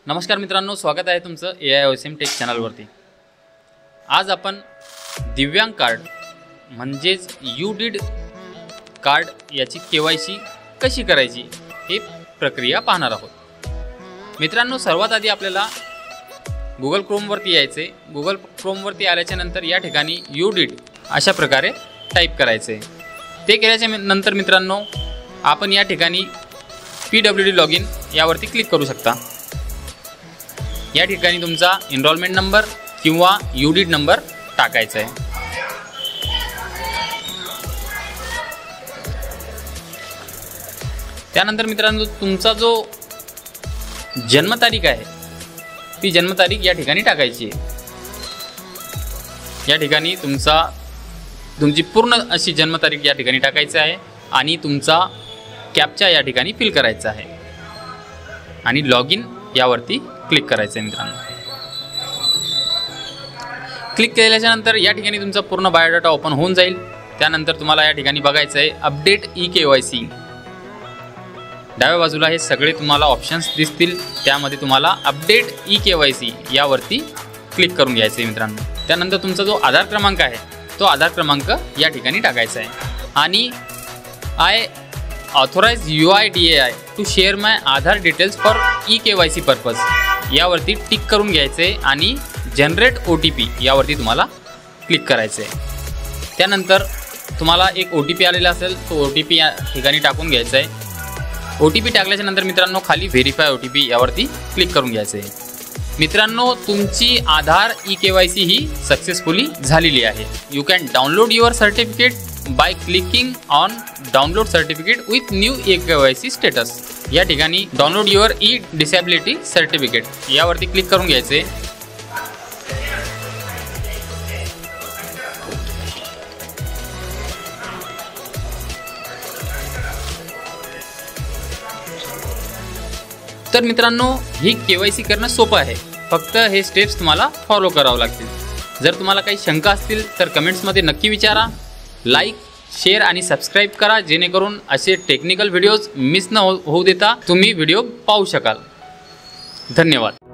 नमस्कार मित्रांनो, स्वागत आहे तुमचं AIOSM टेक चॅनलवरती। आज आपण दिव्यांग कार्ड म्हणजेच UDID कार्ड याची KYC कशी करायची हे प्रक्रिया पाहणार आहोत। मित्रांनो, सर्वात आधी आपल्याला Google Chrome वरती यायचे। Google Chrome वरती आल्याच्या नंतर या ठिकाणी UDID अशा प्रकारे टाइप करायचे। ते केल्याच्या नंतर मित्रांनो, आपण या ठिकाणी PWD लॉगिन यावरती क्लिक करू शकता। या ठिकाणी तुमचा एनरोलमेंट नंबर किंवा UDID नंबर टाकायचा आहे। त्यानंतर मित्रांनो, तुमचा जो जन्मतारीख आहे ती जन्मतारीख या ठिकाणी टाकायची आहे। या ठिकाणी तुमची पूर्ण अशी जन्मतारीख या ठिकाणी टाकायची आहे आणि तुमचा कॅप्चा या ठिकाणी फिल करायचा आहे आणि लॉगिन यावरती क्लिक करायचं आहे। मित्रांनो, क्लिक केल्याच्या नंतर या ठिकाणी तुमचा पूर्ण बायोडाटा ओपन होऊन जाईल। त्यानंतर तुम्हाला या ठिकाणी बघायचं आहे अपडेट eKYC। डाव्या बाजूला हे सगळे तुम्हाला ऑप्शन्स दिसतील, त्यामध्ये तुम्हाला अपडेट eKYC यावरती क्लिक करून घ्यायचं आहे। मित्रांनो, त्यानंतर तुमचा जो आधार क्रमांक आहे तो आधार क्रमांक या ठिकाणी टाकायचा आहे आणि I authorise UIDAI to share my Aadhaar details for eKYC purpose यावरती टिक करून घ्यायचे आणि जनरेट OTP यावरती तुम्हाला क्लिक करायचे आहे। त्यानंतर तुम्हाला एक OTP आलेला असेल, तो OTP या ठिकाणी टाकून घ्यायचा आहे। OTP टाकल्याच्या नंतर मित्रांनो, खाली व्हेरीफाय OTP यावरती क्लिक करून घ्यायचे आहे। मित्रांनो, तुमची आधार eKYC ही सक्सेसफुली झालेली आहे। You can download your certificate by clicking on download certificate with new eKYC status. या ठिकाणी डाउनलोड युअर डिसेबिलिटी सर्टिफिकेट यावरती क्लिक करून घ्यायचे। तर मित्रांनो, ही KYC करणं सोपं आहे, फक्त हे स्टेप्स तुम्हाला फॉलो करावं लागतील। जर तुम्हाला काही शंका असतील तर कमेंट्समध्ये नक्की विचारा। लाईक, शेअर आणि सबस्क्राईब करा, जेणेकरून असे टेक्निकल व्हिडिओज मिस न होऊ देता तुम्ही व्हिडिओ पाहू शकाल। धन्यवाद।